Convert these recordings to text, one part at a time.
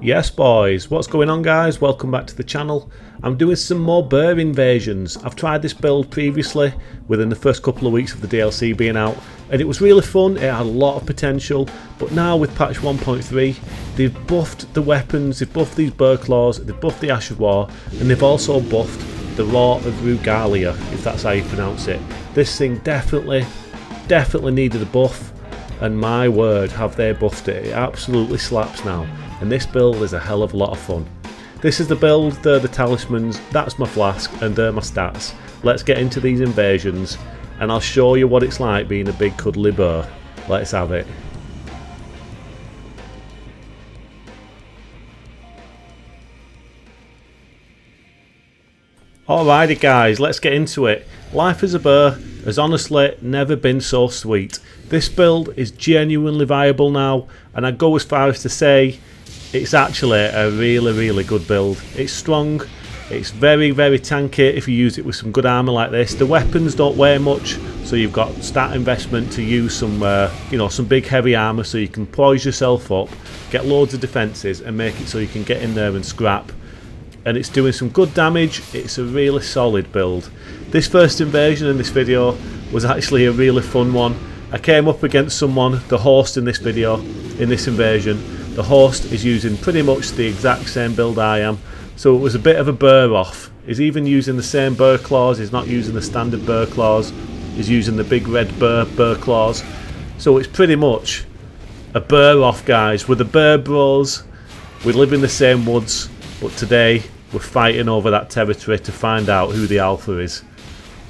Yes boys, what's going on guys? Welcome back to the channel. I'm doing some more bear invasions. I've tried this build previously within the first couple of weeks of the DLC being out and it was really fun. It had a lot of potential, but now with patch 1.3 they've buffed the weapons, they've buffed these bear claws, they've buffed the Ash of War, and they've also buffed the Roar of Rugalea, if that's how you pronounce it. This thing definitely needed a buff, and my word have they buffed it. It absolutely slaps now. And this build is a hell of a lot of fun. This is the build, they're the talismans, that's my flask, and they're my stats. Let's get into these invasions, and I'll show you what it's like being a big cuddly bear. Let's have it. Alrighty guys, let's get into it. Life as a bear has honestly never been so sweet. This build is genuinely viable now, and I'd go as far as to say it's actually a really good build. It's strong, it's very tanky if you use it with some good armour like this. The weapons don't weigh much, so you've got stat investment to use some some big heavy armour so you can poise yourself up, get loads of defences and make it so you can get in there and scrap. And it's doing some good damage. It's a really solid build. This first invasion in this video was actually a really fun one. I came up against someone, the host in this video, in this invasion. The host is using pretty much the exact same build I am, so it was a bit of a bear off. He's even using the same bear claws, he's not using the standard bear claws, he's using the big red bear claws. So it's pretty much a bear off guys. We're the bear bros, we live in the same woods, but today we're fighting over that territory to find out who the alpha is.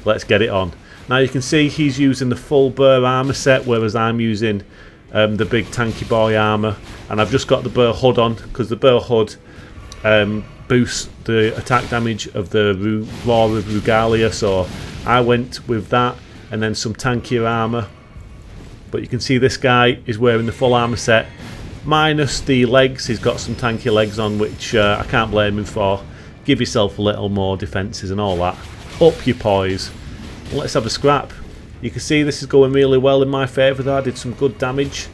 Let's get it on. Now you can see he's using the full bear armour set, whereas I'm using the big tanky boy armour, and I've just got the bear hood on because the bear hood boosts the attack damage of the Roar of Rugalea, so I went with that and then some tankier armour. But you can see this guy is wearing the full armour set minus the legs. He's got some tanky legs on, which I can't blame him for. Give yourself a little more defences and all that. Up your poise. Let's have a scrap. You can see this is going really well in my favour though. I did some good damage.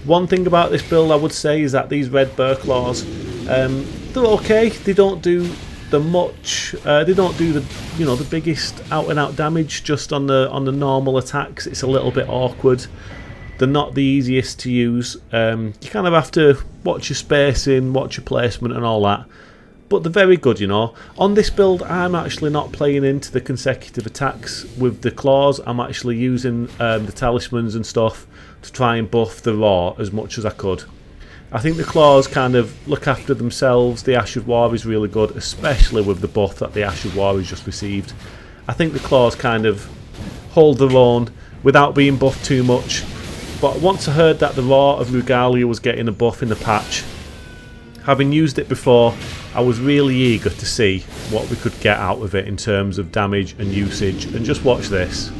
One thing about this build I would say is that these red bear claws, they're okay. They don't do the much. They don't do the biggest out and out damage. Just on the normal attacks, it's a little bit awkward. They're not the easiest to use. You kind of have to watch your spacing, watch your placement, and all that. But they're very good, you know. On this build, I'm actually not playing into the consecutive attacks with the claws. I'm actually using the talismans and stuff to try and buff the Roar as much as I could. I think the claws kind of look after themselves. The Ash of War is really good, especially with the buff that the Ash of War has just received. I think the claws kind of hold their own without being buffed too much. But once I heard that the Roar of Rugalea was getting a buff in the patch, having used it before, I was really eager to see what we could get out of it in terms of damage and usage. And just watch this.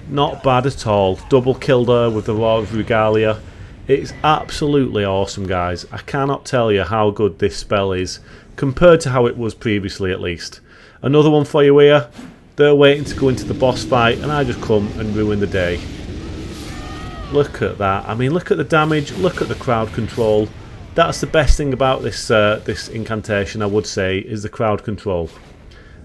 Not bad at all. Double killed her with the Roar of Rugalea. It's absolutely awesome guys. I cannot tell you how good this spell is compared to how it was previously at least. Another one for you here. They're waiting to go into the boss fight and I just come and ruin the day. Look at that. I mean, look at the damage, look at the crowd control. That's the best thing about this this incantation, I would say, is the crowd control.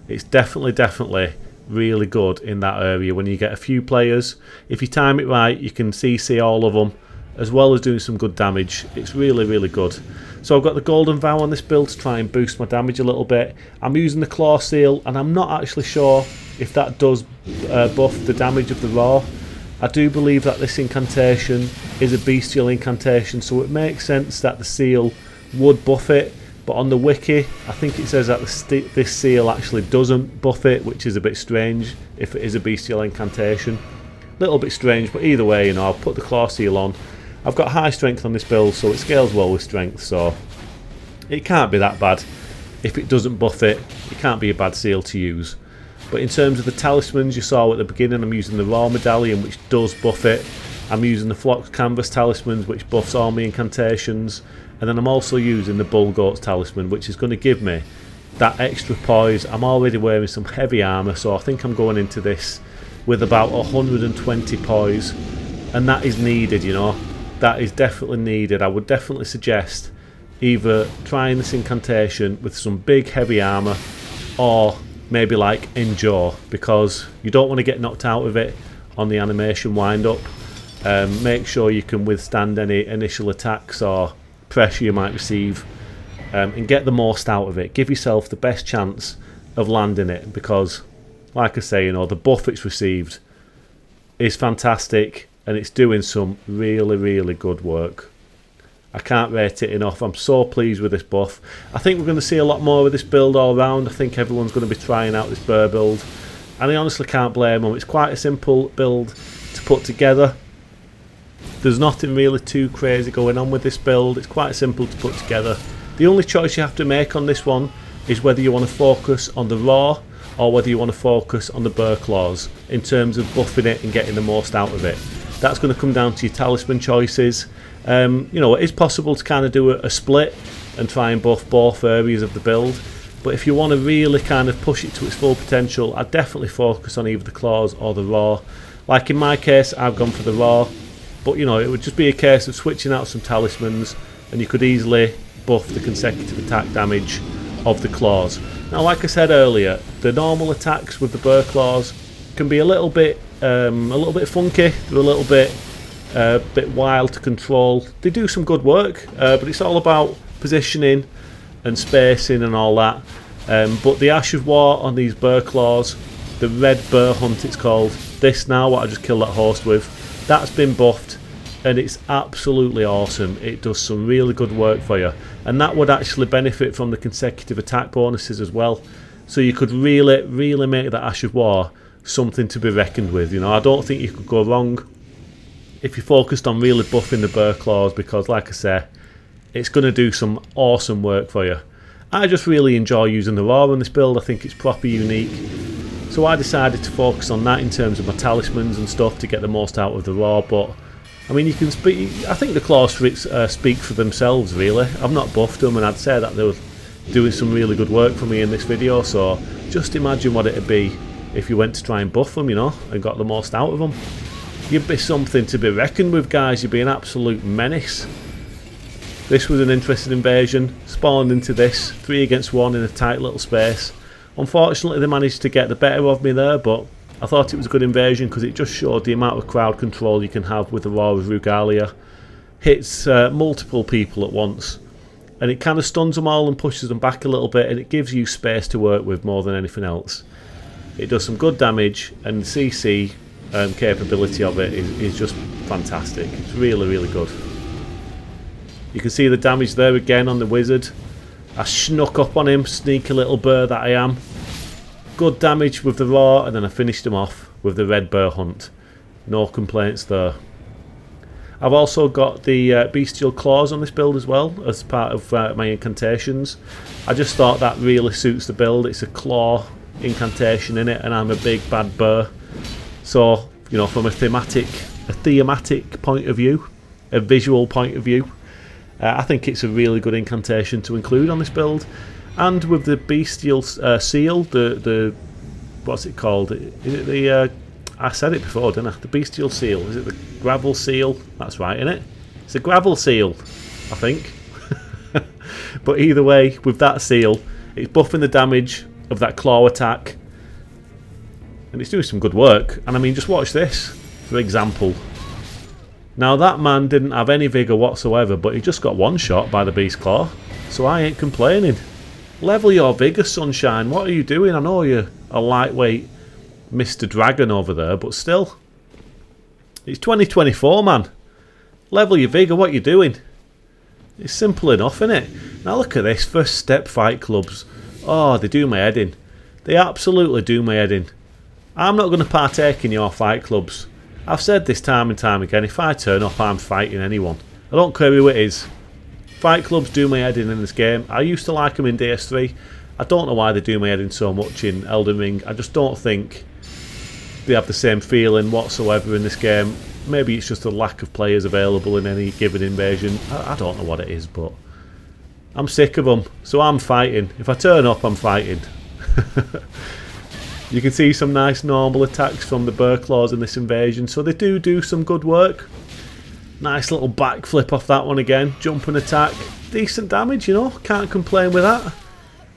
It's definitely really good in that area when you get a few players. If you time it right, you can see all of them, as well as doing some good damage. It's really good. So I've got the Golden Vow on this build to try and boost my damage a little bit. I'm using the Claw Seal, and I'm not actually sure if that does buff the damage of the Roar. I do believe that this incantation is a bestial incantation, so it makes sense that the seal would buff it. But on the wiki, I think it says that this seal actually doesn't buff it, which is a bit strange if it is a bestial incantation. A little bit strange, but either way, you know, I'll put the Claw Seal on. I've got high strength on this build, so it scales well with strength, so it can't be that bad. If it doesn't buff it, it can't be a bad seal to use. But in terms of the talismans you saw at the beginning, I'm using the Raw Medallion, which does buff it. I'm using the Flock's Canvas talismans, which buffs all my incantations. And then I'm also using the Bull Goat's talisman, which is going to give me that extra poise. I'm already wearing some heavy armour, so I think I'm going into this with about 120 poise. And that is needed, you know. that is definitely needed. I would definitely suggest either trying this incantation with some big heavy armour, or maybe like endure, because you don't want to get knocked out of it on the animation wind up. Make sure you can withstand any initial attacks or pressure you might receive, and get the most out of it. Give yourself the best chance of landing it, because like I say, you know, the buff it's received is fantastic and it's doing some really, really good work. I can't rate it enough. I'm so pleased with this buff. I think we're going to see a lot more of this build all around. I think everyone's going to be trying out this burr build, and I honestly can't blame them. It's quite a simple build to put together. There's nothing really too crazy going on with this build. It's quite simple to put together. The only choice you have to make on this one is whether you want to focus on the raw or whether you want to focus on the burr claws in terms of buffing it and getting the most out of it. That's going to come down to your talisman choices. You know, it is possible to kind of do a split and try and buff both areas of the build, but if you want to really kind of push it to its full potential, I'd definitely focus on either the claws or the raw. Like in my case, I've gone for the raw, but you know, it would just be a case of switching out some talismans and you could easily buff the consecutive attack damage of the claws. Now, like I said earlier, the normal attacks with the burr claws can be a little bit funky. They're a little bit wild to control. They do some good work, but it's all about positioning and spacing and all that. But the Ash of War on these burr claws, the red burr hunt it's called, this now what I just killed that host with, that's been buffed and it's absolutely awesome. It does some really good work for you, and that would actually benefit from the consecutive attack bonuses as well. So you could really make that Ash of War something to be reckoned with. You know, I don't think you could go wrong if you focused on really buffing the burr claws, because like I say, it's going to do some awesome work for you. I just really enjoy using the raw on this build. I think it's proper unique, so I decided to focus on that in terms of my talismans and stuff to get the most out of the raw. But I mean, you can speak. I think the claws speak for themselves really. I've not buffed them, and I'd say that they were doing some really good work for me in this video. So just imagine what it'd be if you went to try and buff them, you know, and got the most out of them. You'd be something to be reckoned with, guys. You'd be an absolute menace. This was an interesting invasion. Spawned into this 3 against 1 in a tight little space. Unfortunately, they managed to get the better of me there, but I thought it was a good invasion because it just showed the amount of crowd control you can have with the Roar of Rugalea. Hits multiple people at once, and it kind of stuns them all and pushes them back a little bit, and it gives you space to work with more than anything else. It does some good damage, and the CC capability of it is just fantastic. It's really, really good. You can see the damage there again on the wizard. I snuck up on him, sneaky little burr that I am. Good damage with the raw, and then I finished him off with the red burr hunt. No complaints there. I've also got the bestial claws on this build as well as part of my incantations. I just thought that really suits the build. It's a claw incantation in it, and I'm a big bad burr. So, you know, from a thematic point of view, a visual point of view, I think it's a really good incantation to include on this build. And with the bestial seal, the what's it called? Is it the I said it before, didn't I? The bestial seal. Is it the gravel seal? That's right, isn't it? It's a gravel seal, I think. But either way, with that seal, it's buffing the damage of that claw attack, and it's doing some good work. And I mean, just watch this, for example. Now that man didn't have any vigour whatsoever, but he just got one shot by the beast claw, so I ain't complaining. Level your vigour, sunshine. What are you doing? I know you're a lightweight Mr. Dragon over there, but still. It's 2024, man. Level your vigour. What are you doing? It's simple enough, isn't it? Now look at this. First step fight clubs. Oh, they do my head in. They absolutely do my head in. I'm not going to partake in your fight clubs. I've said this time and time again. If I turn up, I'm fighting anyone. I don't care who it is. Fight clubs do my head in this game. I used to like them in DS3. I don't know why they do my head in so much in Elden Ring. I just don't think they have the same feeling whatsoever in this game. Maybe it's just a lack of players available in any given invasion. I don't know what it is, but I'm sick of them. So I'm fighting. If I turn up, I'm fighting. You can see some nice normal attacks from the burr claws in this invasion. So they do some good work. Nice little backflip off that one again. Jump and attack. Decent damage, you know. Can't complain with that.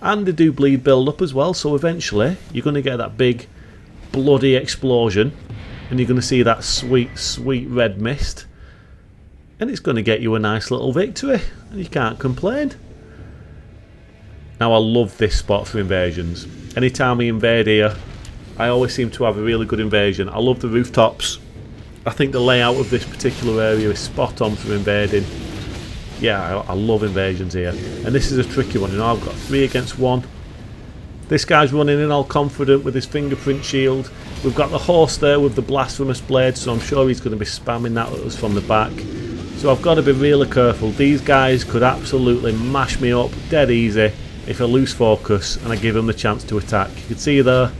And they do bleed build up as well, so eventually you're going to get that big bloody explosion. And you're going to see that sweet, sweet red mist. And it's going to get you a nice little victory. And you can't complain. Now I love this spot for invasions. Anytime we invade here, I always seem to have a really good invasion. I love the rooftops. I think the layout of this particular area is spot on for invading. Yeah, I love invasions here. And this is a tricky one, you know, I've got 3 against 1. This guy's running in all confident with his fingerprint shield. We've got the horse there with the blasphemous blade, so I'm sure he's going to be spamming that at us from the back. So I've got to be really careful. These guys could absolutely mash me up dead easy if I lose focus and I give them the chance to attack. You can see there,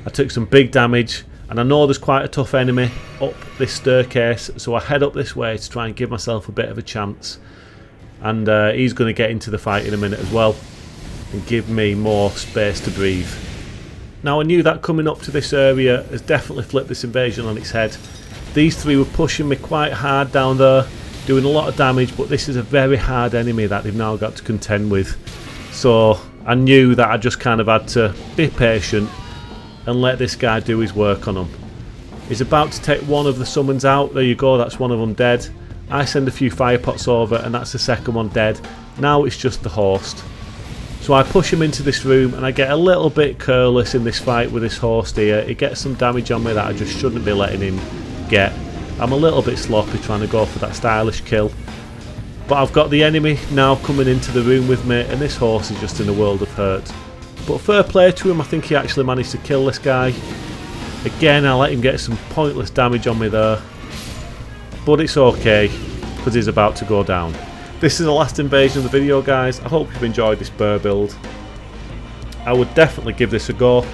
I took some big damage. And I know there's quite a tough enemy up this staircase, so I head up this way to try and give myself a bit of a chance. And he's going to get into the fight in a minute as well and give me more space to breathe. Now I knew that coming up to this area has definitely flipped this invasion on its head. These 3 were pushing me quite hard down there, doing a lot of damage, but this is a very hard enemy that they've now got to contend with. So I knew that I just kind of had to be patient and let this guy do his work on him. He's about to take one of the summons out. There you go, that's one of them dead. I send a few fire pots over and that's the second one dead. Now it's just the host. So I push him into this room and I get a little bit careless in this fight with this host here. He gets some damage on me that I just shouldn't be letting him get. I'm a little bit sloppy trying to go for that stylish kill. But I've got the enemy now coming into the room with me and this horse is just in a world of hurt. But fair play to him, I think he actually managed to kill this guy. Again, I let him get some pointless damage on me there. But it's okay, because he's about to go down. This is the last invasion of the video, guys. I hope you've enjoyed this burr build. I would definitely give this a go.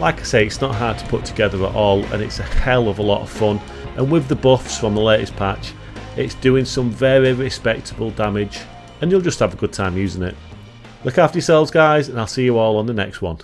Like I say, it's not hard to put together at all, and it's a hell of a lot of fun. And with the buffs from the latest patch, it's doing some very respectable damage, and you'll just have a good time using it. Look after yourselves, guys, and I'll see you all on the next one.